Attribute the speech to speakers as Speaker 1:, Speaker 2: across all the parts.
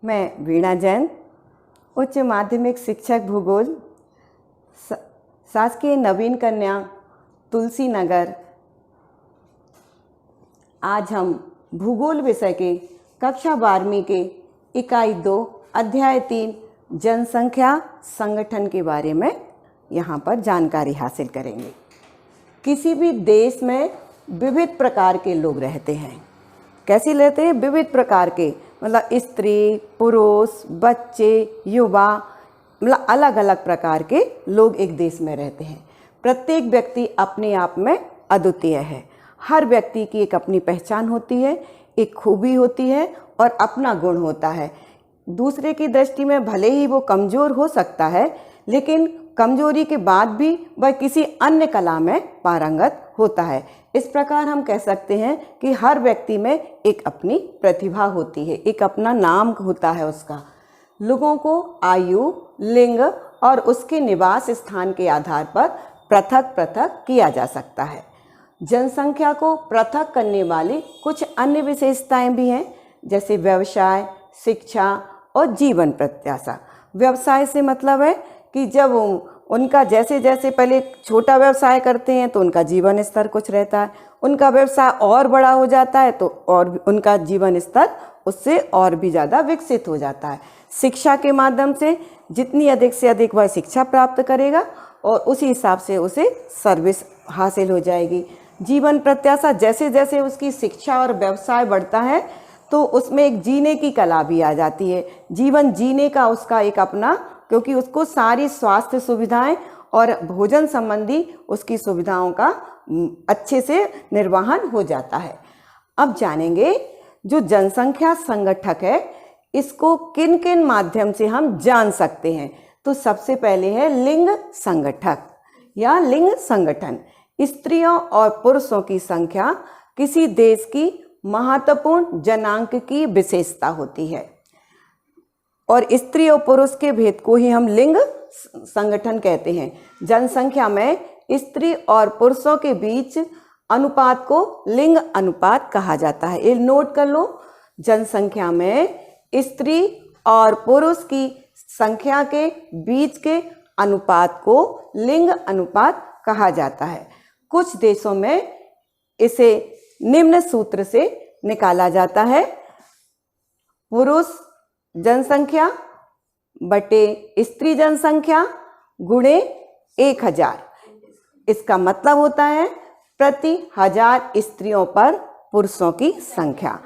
Speaker 1: मैं वीणा जैन, उच्च माध्यमिक शिक्षक भूगोल, शासकीय नवीन कन्या तुलसी नगर। आज हम भूगोल विषय के कक्षा 12वीं के इकाई 2 अध्याय 3 जनसंख्या संगठन के बारे में यहाँ पर जानकारी हासिल करेंगे। किसी भी देश में विविध प्रकार के लोग रहते हैं। कैसे रहते हैं? विविध प्रकार के, मतलब स्त्री, पुरुष, बच्चे, युवा, मतलब अलग अलग प्रकार के लोग एक देश में रहते हैं। प्रत्येक व्यक्ति अपने आप में अद्वितीय है। हर व्यक्ति की एक अपनी पहचान होती है, एक खूबी होती है और अपना गुण होता है। दूसरे की दृष्टि में भले ही वो कमज़ोर हो सकता है, लेकिन कमजोरी के बाद भी वह किसी अन्य कला में पारंगत होता है। इस प्रकार हम कह सकते हैं कि हर व्यक्ति में एक अपनी प्रतिभा होती है, एक अपना नाम होता है उसका। लोगों को आयु, लिंग और उसके निवास स्थान के आधार पर पृथक पृथक किया जा सकता है। जनसंख्या को पृथक करने वाली कुछ अन्य विशेषताएं भी हैं, जैसे व्यवसाय, शिक्षा और जीवन प्रत्याशा। व्यवसाय से मतलब है कि जब उनका जैसे जैसे पहले छोटा व्यवसाय करते हैं तो उनका जीवन स्तर कुछ रहता है, उनका व्यवसाय और बड़ा हो जाता है तो और उनका जीवन स्तर उससे और भी ज़्यादा विकसित हो जाता है। शिक्षा के माध्यम से जितनी अधिक से अधिक वह शिक्षा प्राप्त करेगा और उसी हिसाब से उसे सर्विस हासिल हो जाएगी। जीवन प्रत्याशा, जैसे जैसे उसकी शिक्षा और व्यवसाय बढ़ता है तो उसमें एक जीने की कला भी आ जाती है। जीवन जीने का उसका एक अपना, क्योंकि उसको सारी स्वास्थ्य सुविधाएं और भोजन संबंधी उसकी सुविधाओं का अच्छे से निर्वहन हो जाता है। अब जानेंगे जो जनसंख्या संगठक है इसको किन किन माध्यम से हम जान सकते हैं। तो सबसे पहले है लिंग संगठक या लिंग संगठन। स्त्रियों और पुरुषों की संख्या किसी देश की महत्वपूर्ण जनांक की विशेषता होती है और स्त्री और पुरुष के भेद को ही हम लिंग संगठन कहते हैं। जनसंख्या में स्त्री और पुरुषों के बीच अनुपात को लिंग अनुपात कहा जाता है। ये नोट कर लो, जनसंख्या में स्त्री और पुरुष की संख्या के बीच के अनुपात को लिंग अनुपात कहा जाता है। कुछ देशों में इसे निम्न सूत्र से निकाला जाता है: पुरुष जनसंख्या बटे स्त्री जनसंख्या गुणे 1000। इसका मतलब होता है प्रति 1000 स्त्रियों पर पुरुषों की संख्या।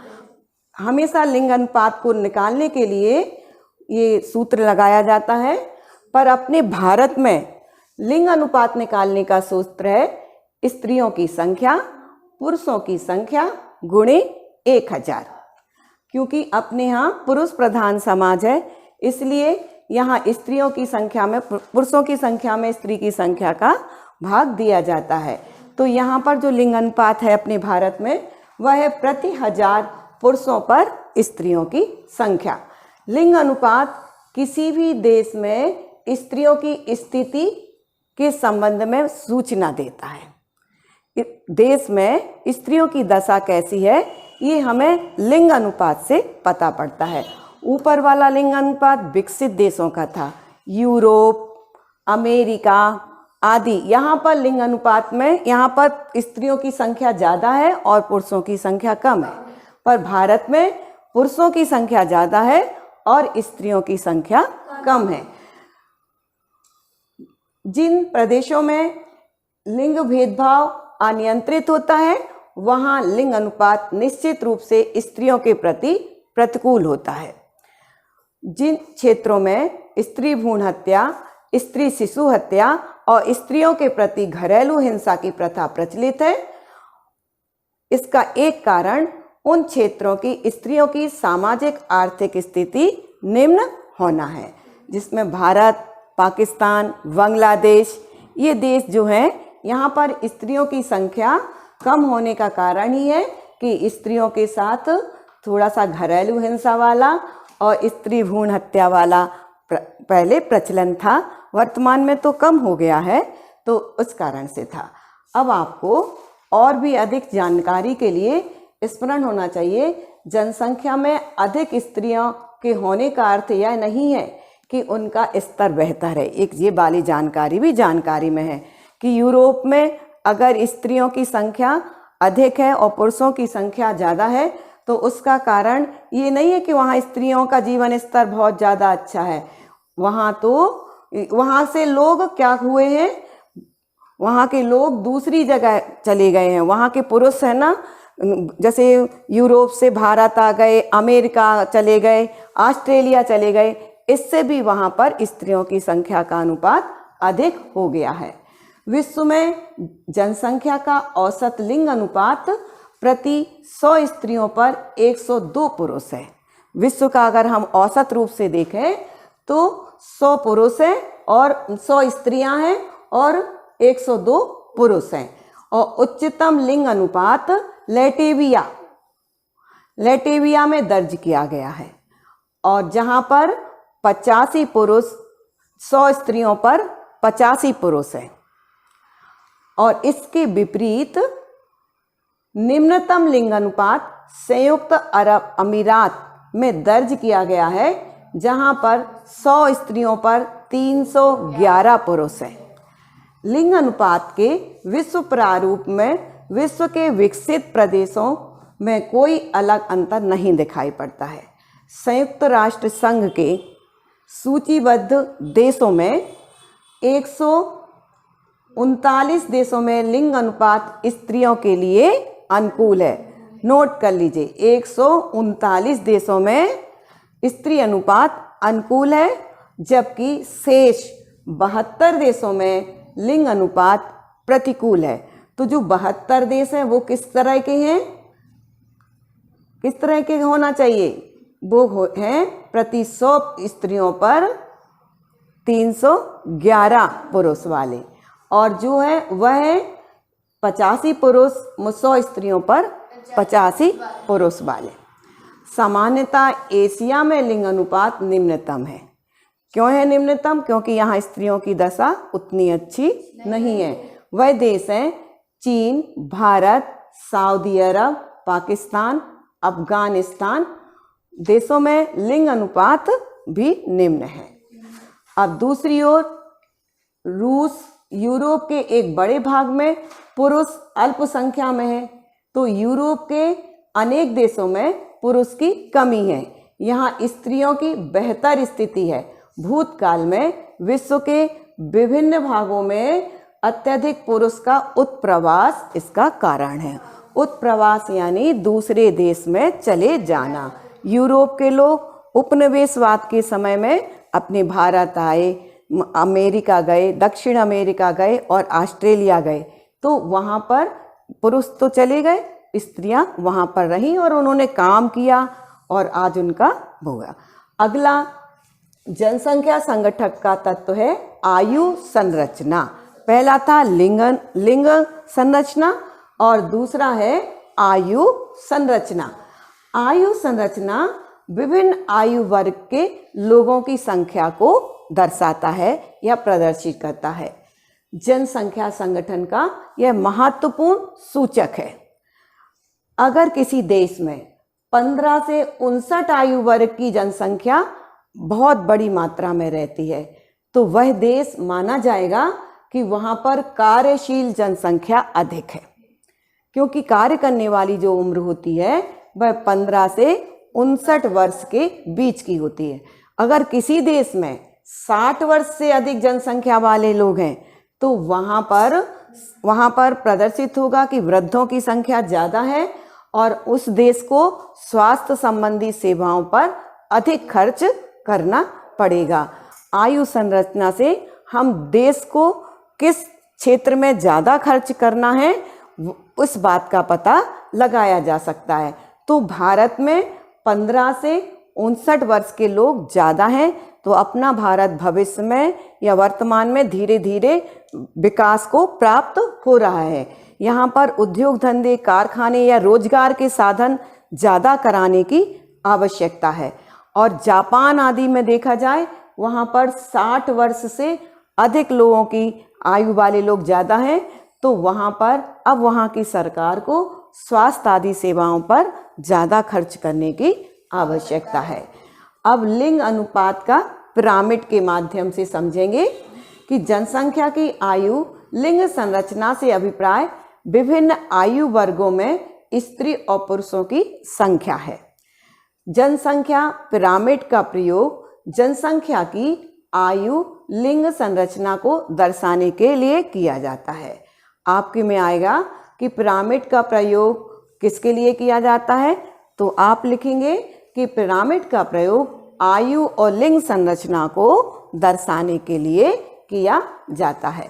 Speaker 1: हमेशा लिंग अनुपात को निकालने के लिए ये सूत्र लगाया जाता है, पर अपने भारत में लिंग अनुपात निकालने का सूत्र है स्त्रियों की संख्या पुरुषों की संख्या गुणे 1000। क्योंकि अपने यहाँ पुरुष प्रधान समाज है, इसलिए यहाँ स्त्रियों की संख्या में पुरुषों की संख्या में स्त्री की संख्या का भाग दिया जाता है। तो यहाँ पर जो लिंग अनुपात है अपने भारत में वह है प्रति 1000 पुरुषों पर स्त्रियों की संख्या। लिंग अनुपात किसी भी देश में स्त्रियों की स्थिति के संबंध में सूचना देता है। देश में स्त्रियों की दशा कैसी है ये हमें लिंग अनुपात से पता पड़ता है। ऊपर वाला लिंग अनुपात विकसित देशों का था, यूरोप, अमेरिका आदि। यहाँ पर लिंग अनुपात में यहाँ पर स्त्रियों की संख्या ज़्यादा है और पुरुषों की संख्या कम है, पर भारत में पुरुषों की संख्या ज़्यादा है और स्त्रियों की संख्या कम है। जिन प्रदेशों में लिंग भेदभाव अनियंत्रित होता है वहाँ लिंग अनुपात निश्चित रूप से स्त्रियों के प्रति प्रतिकूल होता है। जिन क्षेत्रों में स्त्री भ्रूण हत्या, स्त्री शिशु हत्या और स्त्रियों के प्रति घरेलू हिंसा की प्रथा प्रचलित है, इसका एक कारण उन क्षेत्रों की स्त्रियों की सामाजिक आर्थिक स्थिति निम्न होना है, जिसमें भारत, पाकिस्तान, बांग्लादेश ये देश जो हैं यहाँ पर स्त्रियों की संख्या कम होने का कारण ही है कि स्त्रियों के साथ थोड़ा सा घरेलू हिंसा वाला और स्त्री भ्रूण हत्या वाला पहले प्रचलन था, वर्तमान में तो कम हो गया है, तो उस कारण से था। अब आपको और भी अधिक जानकारी के लिए स्मरण होना चाहिए, जनसंख्या में अधिक स्त्रियों के होने का अर्थ यह नहीं है कि उनका स्तर बेहतर है। एक ये वाली जानकारी भी जानकारी में है कि यूरोप में अगर स्त्रियों की संख्या अधिक है और पुरुषों की संख्या ज़्यादा है तो उसका कारण ये नहीं है कि वहाँ स्त्रियों का जीवन स्तर बहुत ज़्यादा अच्छा है। वहाँ से लोग क्या हुए हैं, वहाँ के लोग दूसरी जगह चले गए हैं। वहाँ के पुरुष है ना, जैसे यूरोप से भारत आ गए, अमेरिका चले गए, ऑस्ट्रेलिया चले गए, इससे भी वहाँ पर स्त्रियों की संख्या का अनुपात अधिक हो गया है। विश्व में जनसंख्या का औसत लिंग अनुपात प्रति 100 स्त्रियों पर 102 पुरुष है। विश्व का अगर हम औसत रूप से देखें तो 100 पुरुष हैं और 100 स्त्रियां हैं और 102 पुरुष हैं। और उच्चतम लिंग अनुपात लेटेविया में दर्ज किया गया है, और जहां पर 85 पुरुष 100 स्त्रियों पर 85 पुरुष हैं। और इसके विपरीत निम्नतम लिंग अनुपात संयुक्त अरब अमीरात में दर्ज किया गया है, जहां पर 100 स्त्रियों पर 311 पुरुष हैं। लिंग अनुपात के विश्व प्रारूप में विश्व के विकसित प्रदेशों में कोई अलग अंतर नहीं दिखाई पड़ता है। संयुक्त राष्ट्र संघ के सूचीबद्ध देशों में 139 देशों में लिंग अनुपात स्त्रियों के लिए अनुकूल है। नोट कर लीजिए, 139 देशों में स्त्री अनुपात अनुकूल है, जबकि शेष 72 देशों में लिंग अनुपात प्रतिकूल है। तो जो 72 देश हैं वो किस तरह के हैं, किस तरह के होना चाहिए? वो हैं प्रति 100 स्त्रियों पर 311 पुरुष वाले, और जो है वह है 85 पुरुष 100 स्त्रियों पर 85 पुरुष वाले। सामान्यतः एशिया में लिंग अनुपात निम्नतम है। क्यों है निम्नतम? क्योंकि यहाँ स्त्रियों की दशा उतनी अच्छी नहीं है। वह देश हैं चीन, भारत, सऊदी अरब, पाकिस्तान, अफगानिस्तान देशों में लिंग अनुपात भी निम्न है। अब दूसरी ओर रूस, यूरोप के एक बड़े भाग में पुरुष अल्पसंख्या में है, तो यूरोप के अनेक देशों में पुरुष की कमी है। यहाँ स्त्रियों की बेहतर स्थिति है। भूतकाल में विश्व के विभिन्न भागों में अत्यधिक पुरुष का उत्प्रवास इसका कारण है। उत्प्रवास यानी दूसरे देश में चले जाना। यूरोप के लोग उपनिवेशवाद के समय में अपने भारत आए, अमेरिका गए, दक्षिण अमेरिका गए और ऑस्ट्रेलिया गए, तो वहाँ पर पुरुष तो चले गए, स्त्रियाँ वहाँ पर रहीं और उन्होंने काम किया और आज उनका हुआ। अगला जनसंख्या संगठक का तत्व है आयु संरचना। पहला था लिंग संरचना और दूसरा है आयु संरचना। आयु संरचना विभिन्न आयु वर्ग के लोगों की संख्या को दर्शाता है या प्रदर्शित करता है। जनसंख्या संगठन का यह महत्वपूर्ण सूचक है। अगर किसी देश में 15 से 59 आयु वर्ग की जनसंख्या बहुत बड़ी मात्रा में रहती है, तो वह देश माना जाएगा कि वहाँ पर कार्यशील जनसंख्या अधिक है, क्योंकि कार्य करने वाली जो उम्र होती है वह 15 से 59 वर्ष के बीच की होती है। अगर किसी देश में 60 वर्ष से अधिक जनसंख्या वाले लोग हैं, तो वहाँ पर प्रदर्शित होगा कि वृद्धों की संख्या ज़्यादा है और उस देश को स्वास्थ्य संबंधी सेवाओं पर अधिक खर्च करना पड़ेगा। आयु संरचना से हम देश को किस क्षेत्र में ज़्यादा खर्च करना है उस बात का पता लगाया जा सकता है। तो भारत में 15 से 59 वर्ष के लोग ज़्यादा हैं, तो अपना भारत भविष्य में या वर्तमान में धीरे धीरे विकास को प्राप्त हो रहा है। यहाँ पर उद्योग धंधे, कारखाने या रोजगार के साधन ज़्यादा कराने की आवश्यकता है। और जापान आदि में देखा जाए, वहाँ पर 60 वर्ष से अधिक लोगों की आयु वाले लोग ज़्यादा हैं, तो वहाँ पर अब वहाँ की सरकार को स्वास्थ्य आदि सेवाओं पर ज़्यादा खर्च करने की आवश्यकता है। अब लिंग अनुपात का पिरामिड के माध्यम से समझेंगे कि जनसंख्या की आयु लिंग संरचना से अभिप्राय विभिन्न आयु वर्गों में स्त्री और पुरुषों की संख्या है। जनसंख्या पिरामिड का प्रयोग जनसंख्या की आयु लिंग संरचना को दर्शाने के लिए किया जाता है। आपके में आएगा कि पिरामिड का प्रयोग किसके लिए किया जाता है, तो आप लिखेंगे कि पिरामिड का प्रयोग आयु और लिंग संरचना को दर्शाने के लिए किया जाता है।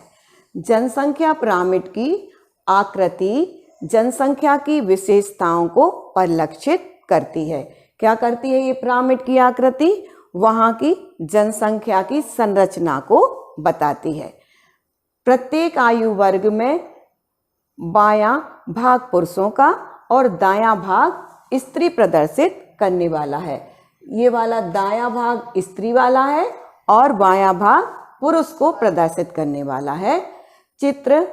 Speaker 1: जनसंख्या पिरामिड की आकृति जनसंख्या की विशेषताओं को परिलक्षित करती है। क्या करती है ये पिरामिड की आकृति? वहाँ की जनसंख्या की संरचना को बताती है। प्रत्येक आयु वर्ग में बायां भाग पुरुषों का और दायां भाग स्त्री प्रदर्शित करने वाला है। ये वाला दायां भाग स्त्री वाला है और बायां भाग पुरुष को प्रदर्शित करने वाला है। चित्र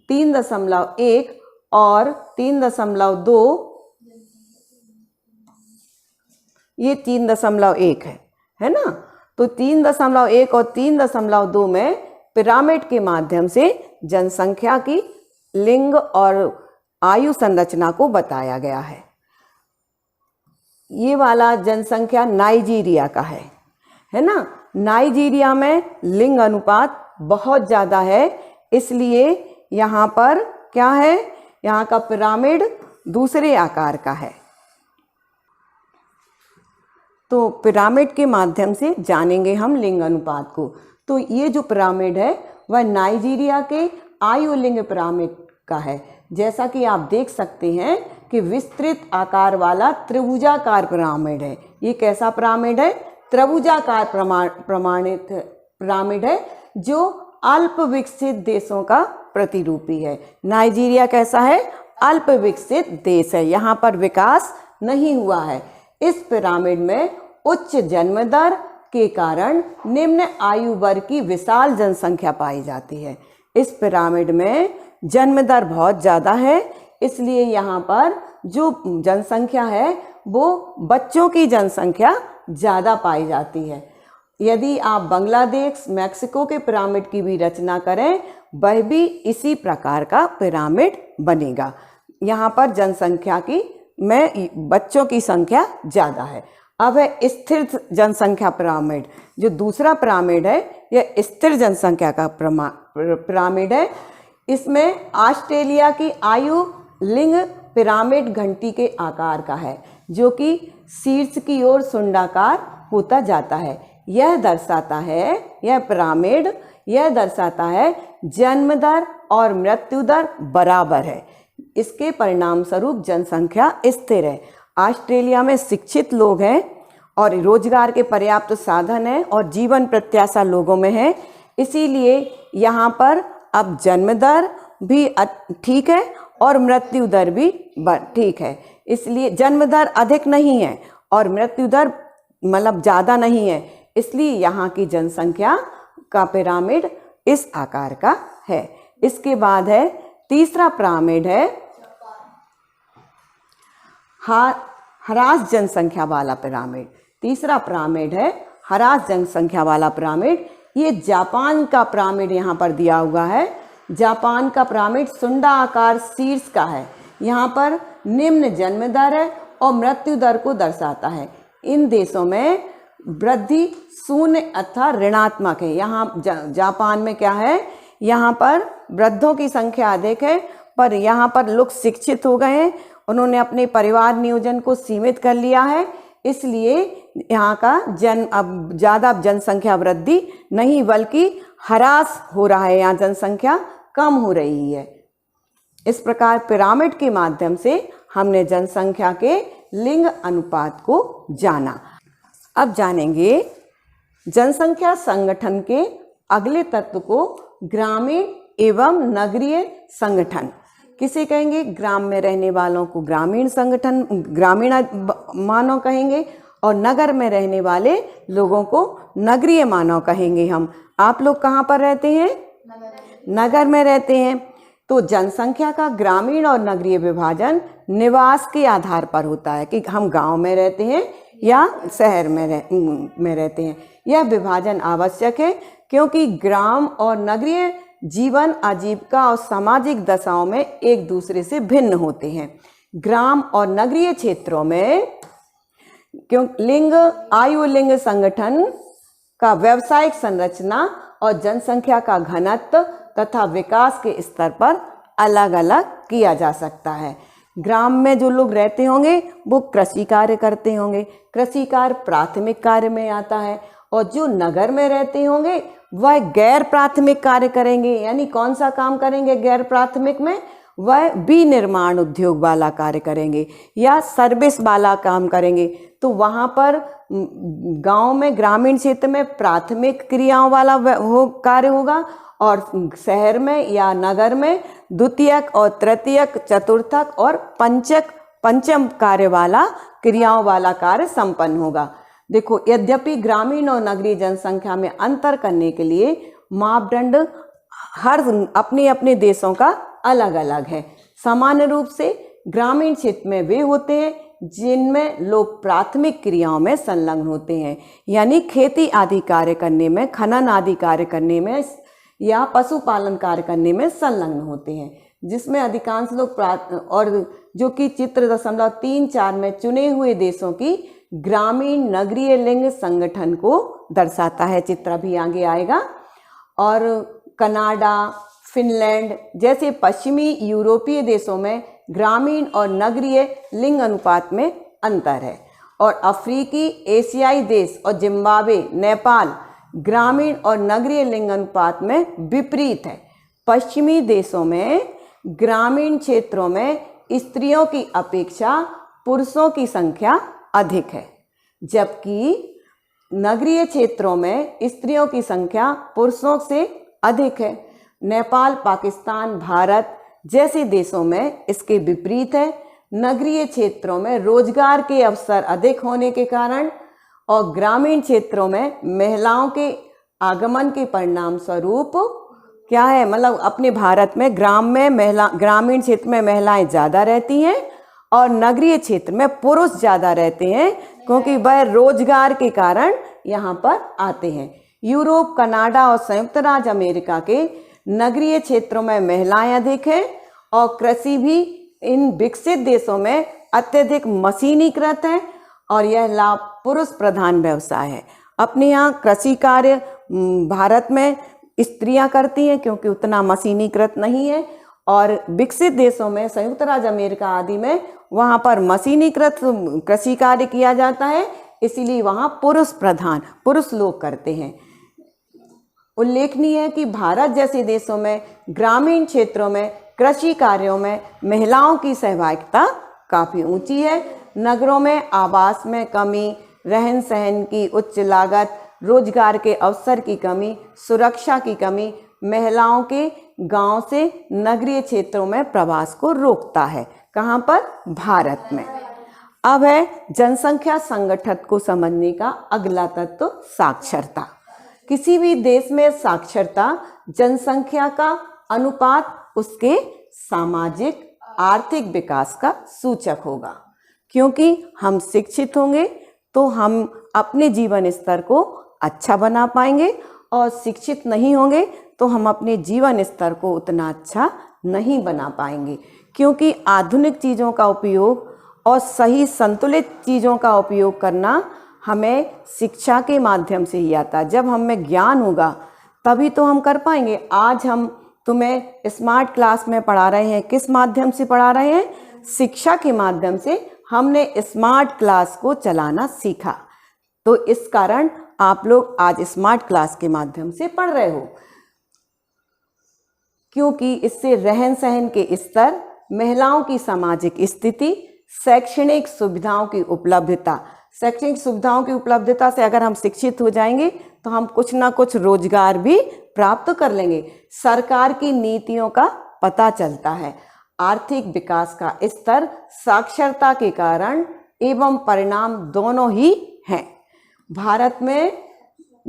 Speaker 1: 3.1 और 3.2, ये 3.1 है ना। तो 3.1 और 3.2 में पिरामिड के माध्यम से जनसंख्या की लिंग और आयु संरचना को बताया गया है। ये वाला जनसंख्या नाइजीरिया का है ना। नाइजीरिया में लिंग अनुपात बहुत ज़्यादा है, इसलिए यहाँ पर क्या है, यहाँ का पिरामिड दूसरे आकार का है। तो पिरामिड के माध्यम से जानेंगे हम लिंग अनुपात को। तो ये जो पिरामिड है वह नाइजीरिया के आयु लिंग पिरामिड का है। जैसा कि आप देख सकते हैं कि विस्तृत आकार वाला त्रिभुजाकार पिरामिड है। ये कैसा पिरामिड है? त्रिभुजाकार प्रमाणित पिरामिड है जो अल्प विकसित देशों का प्रतिरूपी है। नाइजीरिया कैसा है? अल्प विकसित देश है, यहाँ पर विकास नहीं हुआ है। इस पिरामिड में उच्च जन्म दर के कारण निम्न आयु वर्ग की विशाल जनसंख्या पाई जाती है। इस पिरामिड में जन्म दर बहुत ज़्यादा है, इसलिए यहाँ पर जो जनसंख्या है वो बच्चों की जनसंख्या ज़्यादा पाई जाती है। यदि आप बांग्लादेश, मैक्सिको के पिरामिड की भी रचना करें, वह भी इसी प्रकार का पिरामिड बनेगा। यहाँ पर जनसंख्या की में बच्चों की संख्या ज़्यादा है। अब है स्थिर जनसंख्या पिरामिड। जो दूसरा पिरामिड है यह स्थिर जनसंख्या का पिरामिड है। इसमें ऑस्ट्रेलिया की आयु लिंग पिरामिड घंटी के आकार का है, जो कि शीर्ष की ओर सुंडाकार होता जाता है। यह दर्शाता है, यह पिरामिड यह दर्शाता है जन्म दर और मृत्यु दर बराबर है। इसके परिणाम स्वरूप जनसंख्या स्थिर है। ऑस्ट्रेलिया में शिक्षित लोग हैं और रोजगार के पर्याप्त साधन हैं और जीवन प्रत्याशा लोगों में है, इसीलिए यहाँ पर अब जन्म दर भी ठीक है और मृत्यु दर भी ठीक है। इसलिए जन्म दर अधिक नहीं है और मृत्यु दर मतलब ज़्यादा नहीं है, इसलिए यहाँ की जनसंख्या का पिरामिड इस आकार का है। इसके बाद है तीसरा पिरामिड है ह्रास जनसंख्या वाला पिरामिड। तीसरा पिरामिड है ह्रास जनसंख्या वाला पिरामिड। ये जापान का पिरामिड यहाँ पर दिया हुआ है। जापान का पिरामिड सुंडा आकार शीर्ष का है। यहाँ पर निम्न जन्म दर है और मृत्यु दर को दर्शाता है। इन देशों में वृद्धि शून्य अथवा ऋणात्मक है। यहाँ जापान में क्या है, यहाँ पर वृद्धों की संख्या अधिक है, पर यहाँ पर लोग शिक्षित हो गए हैं, उन्होंने अपने परिवार नियोजन को सीमित कर लिया है, इसलिए यहाँ का अब ज़्यादा जनसंख्या वृद्धि नहीं बल्कि ह्रास हो रहा है, यहाँ जनसंख्या कम हो रही है। इस प्रकार पिरामिड के माध्यम से हमने जनसंख्या के लिंग अनुपात को जाना। अब जानेंगे जनसंख्या संगठन के अगले तत्व को, ग्रामीण एवं नगरीय संगठन। किसे कहेंगे? ग्राम में रहने वालों को ग्रामीण संगठन, ग्रामीण मानव कहेंगे और नगर में रहने वाले लोगों को नगरीय मानव कहेंगे हम। आप लोग कहाँ पर रहते हैं? नगर में रहते हैं। तो जनसंख्या का ग्रामीण और नगरीय विभाजन निवास के आधार पर होता है कि हम गांव में रहते हैं या शहर में रहते हैं। यह विभाजन आवश्यक है क्योंकि ग्राम और नगरीय जीवन आजीविका और सामाजिक दशाओं में एक दूसरे से भिन्न होते हैं। ग्राम और नगरीय क्षेत्रों में लिंग, आयु लिंग संगठन का व्यावसायिक संरचना और जनसंख्या का घनत्व तथा विकास के स्तर पर अलग अलग किया जा सकता है। ग्राम में जो लोग रहते होंगे वो कृषि कार्य करते होंगे, कृषि कार्य प्राथमिक कार्य में आता है, और जो नगर में रहते होंगे वह गैर प्राथमिक कार्य करेंगे। यानी कौन सा काम करेंगे गैर प्राथमिक में? वह विनिर्माण उद्योग वाला कार्य करेंगे या सर्विस वाला काम करेंगे। तो वहाँ पर गांव में, ग्रामीण क्षेत्र में प्राथमिक क्रियाओं वाला कार्य होगा, और शहर में या नगर में द्वितीयक और तृतीयक, चतुर्थक और पंचम कार्य वाला, क्रियाओं वाला कार्य संपन्न होगा। देखो, यद्यपि ग्रामीण और नगरीय जनसंख्या में अंतर करने के लिए मापदंड हर अपने अपने देशों का अलग अलग है। सामान्य रूप से ग्रामीण क्षेत्र में वे होते हैं जिनमें लोग प्राथमिक क्रियाओं में संलग्न होते हैं, यानी खेती आदि कार्य करने में, खनन आदि कार्य करने में या पशुपालन कार्य करने में संलग्न होते हैं, जिसमें अधिकांश लोग और जो कि चित्र 0.34 में चुने हुए देशों की ग्रामीण नगरीय लिंग संगठन को दर्शाता है। चित्र भी आगे आएगा। और कनाडा, फिनलैंड जैसे पश्चिमी यूरोपीय देशों में ग्रामीण और नगरीय लिंग अनुपात में अंतर है। और अफ्रीकी, एशियाई देश और जिम्बाब्वे, नेपाल ग्रामीण और नगरीय लिंग अनुपात में विपरीत है। पश्चिमी देशों में ग्रामीण क्षेत्रों में स्त्रियों की अपेक्षा पुरुषों की संख्या अधिक है, जबकि नगरीय क्षेत्रों में स्त्रियों की संख्या पुरुषों से अधिक है। नेपाल, पाकिस्तान, भारत जैसे देशों में इसके विपरीत है। नगरीय क्षेत्रों में रोजगार के अवसर अधिक होने के कारण और ग्रामीण क्षेत्रों में महिलाओं के आगमन के परिणाम स्वरूप क्या है, मतलब अपने भारत में ग्रामीण क्षेत्र में महिलाएं ज़्यादा रहती हैं और नगरीय क्षेत्र में पुरुष ज़्यादा रहते हैं, क्योंकि वह रोजगार के कारण यहाँ पर आते हैं। यूरोप, कनाडा और संयुक्त राज्य अमेरिका के नगरीय क्षेत्रों में महिलाएं अधिक हैं और कृषि भी इन विकसित देशों में अत्यधिक मशीनीकृत है और यह लाभ पुरुष प्रधान व्यवसाय है। अपने यहाँ कृषि कार्य भारत में स्त्रियां करती हैं क्योंकि उतना मशीनीकृत नहीं है, और विकसित देशों में संयुक्त राज्य अमेरिका आदि में वहाँ पर मशीनीकृत कृषि कार्य किया जाता है, इसीलिए वहाँ पुरुष लोग करते हैं। उल्लेखनीय है कि भारत जैसे देशों में ग्रामीण क्षेत्रों में कृषि कार्यों में महिलाओं की सहभागिता काफ़ी ऊंची है। नगरों में आवास में कमी, रहन सहन की उच्च लागत, रोजगार के अवसर की कमी, सुरक्षा की कमी महिलाओं के गांव से नगरीय क्षेत्रों में प्रवास को रोकता है। कहाँ पर? भारत में। अब है जनसंख्या संगठन को समझने का अगला तत्व साक्षरता। किसी भी देश में साक्षरता जनसंख्या का अनुपात उसके सामाजिक आर्थिक विकास का सूचक होगा, क्योंकि हम शिक्षित होंगे तो हम अपने जीवन स्तर को अच्छा बना पाएंगे, और शिक्षित नहीं होंगे तो हम अपने जीवन स्तर को उतना अच्छा नहीं बना पाएंगे, क्योंकि आधुनिक चीज़ों का उपयोग और सही संतुलित चीज़ों का उपयोग करना हमें शिक्षा के माध्यम से ही आता है। जब हमें ज्ञान होगा तभी तो हम कर पाएंगे। आज हम तुम्हें स्मार्ट क्लास में पढ़ा रहे हैं, किस माध्यम से पढ़ा रहे हैं? शिक्षा के माध्यम से हमने स्मार्ट क्लास को चलाना सीखा, तो इस कारण आप लोग आज स्मार्ट क्लास के माध्यम से पढ़ रहे हो, क्योंकि इससे रहन सहन के स्तर, महिलाओं की सामाजिक स्थिति, शैक्षणिक सुविधाओं की उपलब्धता से अगर हम शिक्षित हो जाएंगे तो हम कुछ ना कुछ रोजगार भी प्राप्त कर लेंगे। सरकार की नीतियों का पता चलता है। आर्थिक विकास का स्तर साक्षरता के कारण एवं परिणाम दोनों ही हैं। भारत में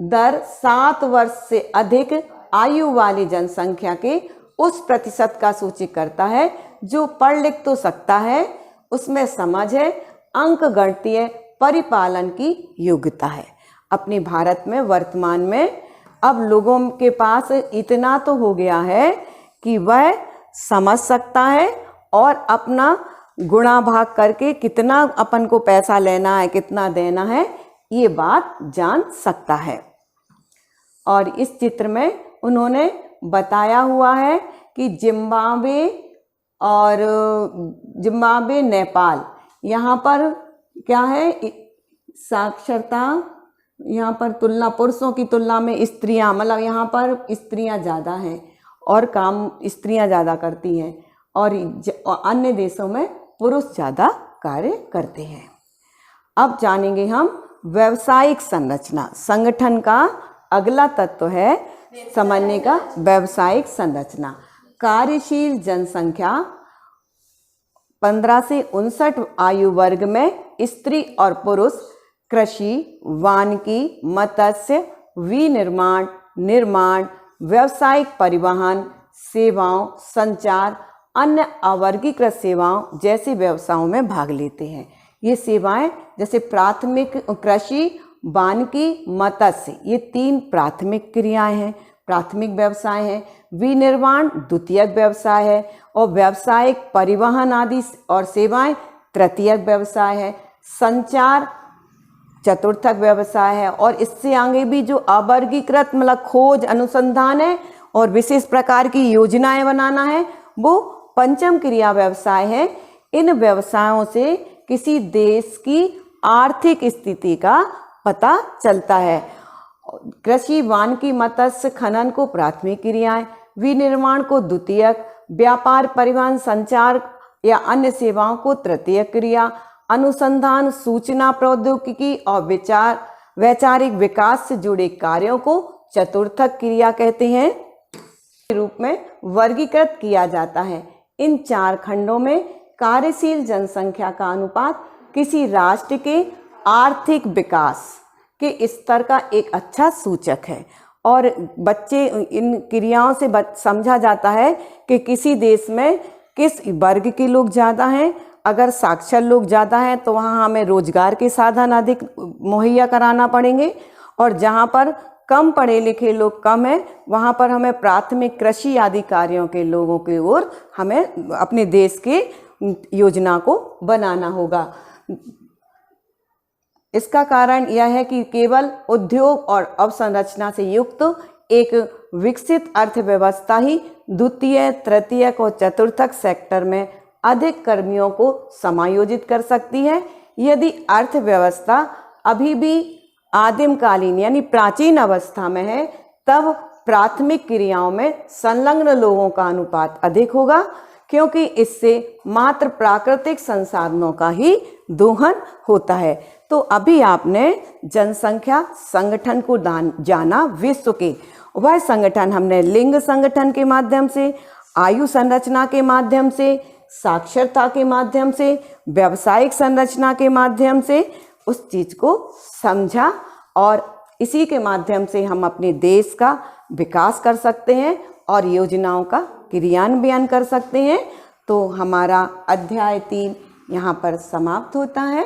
Speaker 1: दर 7 वर्ष से अधिक आयु वाली जनसंख्या के उस प्रतिशत का सूचित करता है जो पढ़ लिख तो सकता है, उसमें समझ है, अंक गणितीय परिपालन की योग्यता है। अपने भारत में वर्तमान में अब लोगों के पास इतना तो हो गया है कि वह समझ सकता है और अपना गुणा भाग करके कितना अपन को पैसा लेना है, कितना देना है, ये बात जान सकता है। और इस चित्र में उन्होंने बताया हुआ है कि जिम्बाब्वे नेपाल, यहाँ पर क्या है, साक्षरता, यहाँ पर तुलना, पुरुषों की तुलना में स्त्रियाँ, मतलब यहाँ पर स्त्रियाँ ज़्यादा हैं और काम स्त्रियाँ ज़्यादा करती हैं, और अन्य देशों में पुरुष ज़्यादा कार्य करते हैं। अब जानेंगे हम व्यावसायिक संरचना। संगठन का अगला तत्व है समझने का व्यावसायिक संरचना। कार्यशील जनसंख्या 15 से 59 आयु वर्ग में स्त्री और पुरुष कृषि, वानिकी, मत्स्य, विनिर्माण, निर्माण, व्यावसायिक परिवहन, सेवाओं, संचार, अन्य अवर्गीकृत सेवाओं जैसे व्यवसायों में भाग लेते हैं। ये सेवाएं जैसे प्राथमिक कृषि, वानिकी, मत्स्य, ये 3 प्राथमिक क्रियाएं हैं, प्राथमिक व्यवसाय हैं। विनिर्माण द्वितीयक व्यवसाय है और व्यावसायिक परिवहन आदि और सेवाएं तृतीयक व्यवसाय है। संचार चतुर्थक व्यवसाय है, और इससे आगे भी जो अवर्गीकृत मतलब खोज, अनुसंधान है और विशेष प्रकार की योजनाएं बनाना है, वो पंचम क्रिया व्यवसाय है। इन व्यवसायों से किसी देश की आर्थिक स्थिति का पता चलता है। कृषि, वानिकी, मत्स्य, खनन को प्राथमिक क्रियाएं, विनिर्माण को द्वितीयक, व्यापार, परिवहन, संचार या अन्य सेवाओं को तृतीयक क्रिया, अनुसंधान, सूचना प्रौद्योगिकी और वैचारिक विकास से जुड़े कार्यों को चतुर्थक क्रिया कहते हैं के रूप में वर्गीकृत किया जाता है। इन 4 खंडों में कार्यशील जनसंख्या का अनुपात किसी राष्ट्र के आर्थिक विकास के स्तर का एक अच्छा सूचक है, और बच्चे इन क्रियाओं से समझा जाता है कि किसी देश में किस वर्ग के लोग ज़्यादा हैं। अगर साक्षर लोग ज़्यादा हैं तो वहाँ हमें रोजगार के साधन अधिक मुहैया कराना पड़ेंगे, और जहाँ पर कम पढ़े लिखे लोग कम हैं वहाँ पर हमें प्राथमिक कृषि आदि कार्यों के लोगों की ओर हमें अपने देश के योजना को बनाना होगा। इसका कारण यह है कि केवल उद्योग और अवसंरचना से युक्त एक विकसित अर्थव्यवस्था ही द्वितीय, तृतीयक और चतुर्थक सेक्टर में अधिक कर्मियों को समायोजित कर सकती है। यदि अर्थव्यवस्था अभी भी आदिमकालीन यानी प्राचीन अवस्था में है, तब प्राथमिक क्रियाओं में संलग्न लोगों का अनुपात अधिक होगा, क्योंकि इससे मात्र प्राकृतिक संसाधनों का ही दोहन होता है। तो अभी आपने जनसंख्या संगठन को जाना। विश्व के वह संगठन हमने लिंग संगठन के माध्यम से, आयु संरचना के माध्यम से, साक्षरता के माध्यम से, व्यावसायिक संरचना के माध्यम से उस चीज़ को समझा, और इसी के माध्यम से हम अपने देश का विकास कर सकते हैं और योजनाओं का क्रियान्वयन कर सकते हैं। तो हमारा अध्याय 3 यहाँ पर समाप्त होता है।